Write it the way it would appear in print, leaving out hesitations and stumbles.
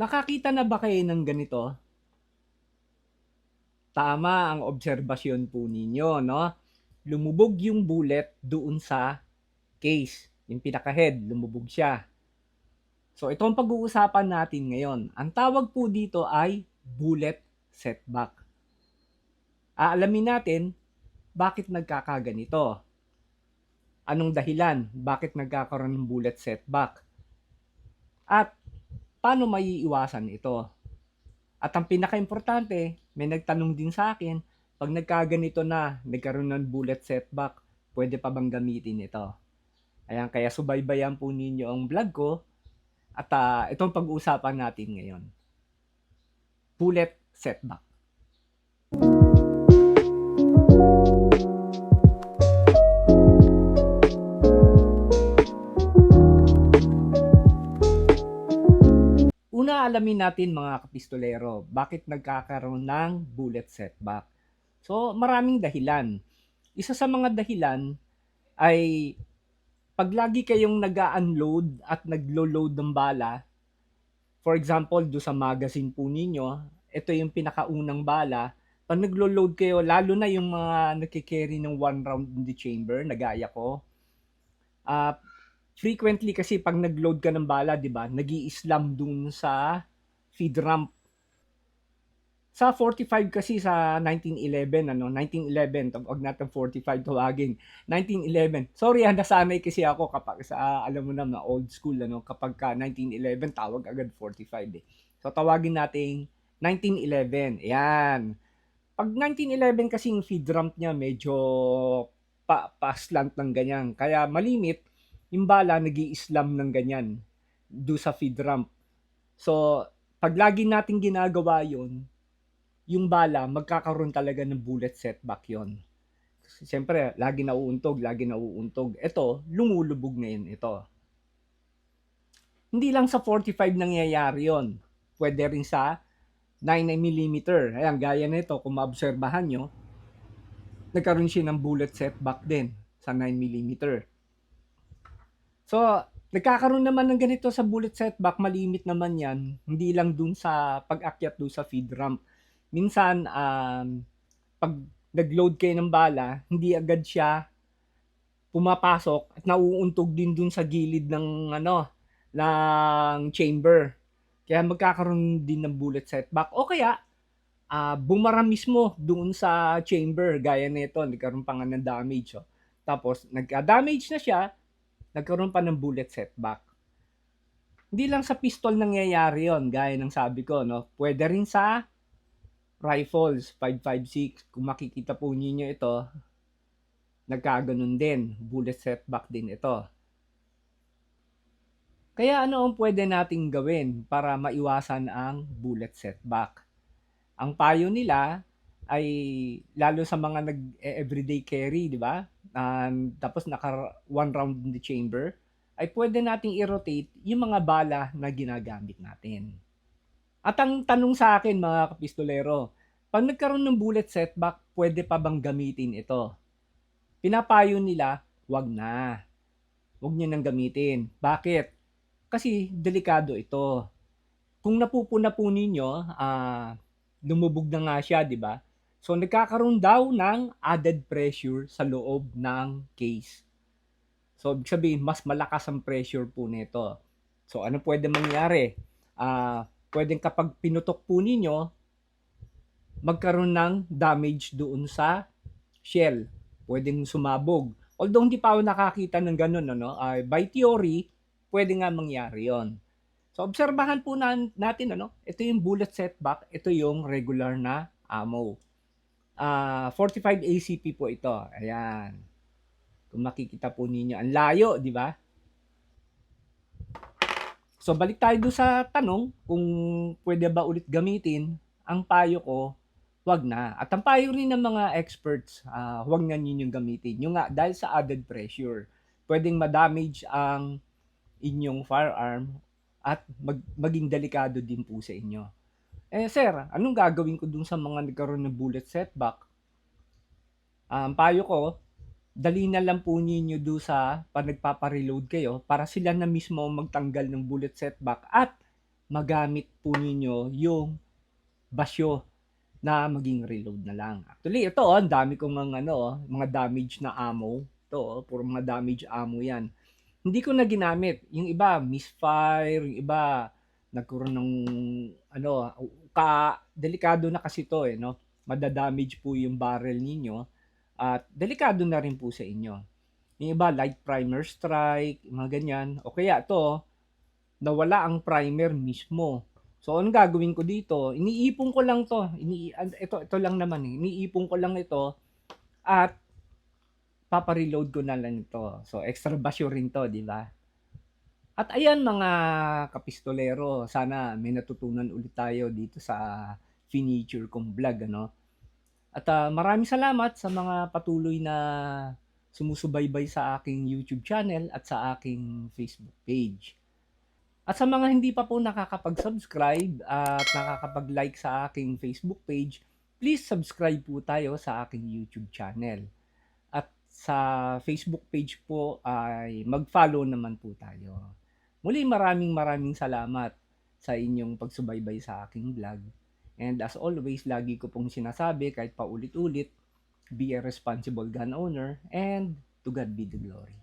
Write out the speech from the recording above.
Nakakita na ba kayo ng ganito? Tama ang obserbasyon po ninyo, no? Lumubog yung bullet doon sa case. Yung pinaka-head, lumubog siya. So, ito ang pag-uusapan natin ngayon. Ang tawag po dito ay bullet setback. Aalamin natin bakit nagkakaganito. Anong dahilan? Bakit nagkakaroon ng bullet setback? At paano maiiwasan ito? At ang pinaka-importante, may nagtanong din sa akin, pag nagkaganito na, nagkaroon ng bullet setback, pwede pa bang gamitin ito? Ayan, kaya subaybayan po ninyo ang vlog ko at itong pag-uusapan natin ngayon. Bullet setback. Una, alamin natin mga kapistolero, bakit nagkakaroon ng bullet setback. So, maraming dahilan. Isa sa mga dahilan ay pag lagi kayong nag-unload at naglo-load ng bala, for example, do sa magazine po ninyo, ito yung pinakaunang bala, pag naglo-load kayo, lalo na yung mga nakikerry ng one round in the chamber, nagaya ko, uh, frequently kasi pag nag-load ka ng bala, di ba, nag-i-slam dun sa feed ramp. Sa 45 kasi sa 1911, 1911, wag natin 45 tawagin, 1911. Sorry, nasanay kasi ako kapag sa, alam mo na, old school, kapag ka 1911, tawag agad 45 eh. So, tawagin natin 1911. Ayan. Pag 1911 kasi yung feed ramp niya medyo pa-slant ng ganyan. Kaya malimit, yung bala nag-i-slam ng ganyan do sa feed ramp. So, pag lagi natin ginagawa yun, yung bala, magkakaroon talaga ng bullet setback yon. Siyempre, lagi nauuntog. Ito, lumulubog na yun ito. Hindi lang sa 45 nangyayari yon. Pwede rin sa 9mm. Ayan, gaya nito, kung maobserbahan nyo, nagkaroon siya ng bullet setback din sa 9mm. So, nagkakaroon naman ng ganito sa bullet setback, malimit naman yan. Hindi lang dun sa pag-akyat dun sa feed ramp. Minsan, pag nag-load kayo ng bala, hindi agad siya pumapasok at nauuntog din dun sa gilid ng ng chamber. Kaya magkakaroon din ng bullet setback. O kaya, bumara mismo doon sa chamber. Gaya nito, nagkaroon pa nga ng damage. Oh. Tapos, nagka-damage na siya, nagkaroon pa ng bullet setback. Hindi lang sa pistol nangyayari yon, gaya ng sabi ko. No? Pwede rin sa rifles, 5.56. Kung makikita po ninyo ito, nagkaganon din. Bullet setback din ito. Kaya ano ang pwede nating gawin para maiwasan ang bullet setback? Ang payo nila ay lalo sa mga nag-everyday carry, di ba? Tapos naka one round in the chamber, ay pwede nating i-rotate yung mga bala na ginagamit natin. At ang tanong sa akin mga kapistolero, pag nagkaroon ng bullet setback, pwede pa bang gamitin ito? Pinapayo nila, wag na. Wag niyo nang gamitin. Bakit? Kasi delikado ito. Kung napupuna po ninyo, lumubog na nga siya, di ba? So, nagkakaroon daw ng added pressure sa loob ng case. So, ibig sabihin, mas malakas ang pressure po nito. So, ano pwede mangyari? Pwedeng kapag pinutok po ninyo, magkaroon ng damage doon sa shell. Pwedeng sumabog. Although hindi pa ako nakakita ng ganun, by theory, pwede nga mangyari yon. So, obserbahan po natin, ito yung bullet setback, ito yung regular na ammo. 45 ACP po ito. Ayan. Kung makikita po ninyo, ang layo, di ba? So, balik tayo doon sa tanong kung pwede ba ulit gamitin. Ang payo ko, wag na. At ang payo rin ng mga experts, wag na ninyong gamitin. Yung nga, dahil sa added pressure, pwedeng ma-damage ang inyong firearm at maging delikado din po sa inyo. Sir, anong gagawin ko dun sa mga nagkaroon ng bullet setback? Ang payo ko, dali na lang po ninyo do sa pag nagpapareload kayo para sila na mismo magtanggal ng bullet setback at magamit po ninyo yung basyo na maging reload na lang. Actually, ito ang dami kong mga damage na ammo. Ito puro mga damage ammo yan. Hindi ko na ginamit. Yung iba, misfire. Yung iba, nagkaroon ng, delikado na kasi to no? Madadamage po yung barrel ninyo. At delikado na rin po sa inyo. Yung iba, light primer strike, mga ganyan. O kaya to, nawala ang primer mismo. So, anong gagawin ko dito? Iniipon ko lang to. Ito lang naman eh. Iniipon ko lang ito at papareload ko na lang ito. So, extra basyo rin to, di ba? At ayan mga kapistolero, sana may natutunan ulit tayo dito sa finiture kong vlog, At maraming salamat sa mga patuloy na sumusubaybay sa aking YouTube channel at sa aking Facebook page. At sa mga hindi pa po nakakapag-subscribe at nakakapag-like sa aking Facebook page, please subscribe po tayo sa aking YouTube channel. At sa Facebook page po ay mag-follow naman po tayo. Muli maraming salamat sa inyong pagsubaybay sa aking vlog. And as always, lagi ko pong sinasabi kahit paulit-ulit, be a responsible gun owner and to God be the glory.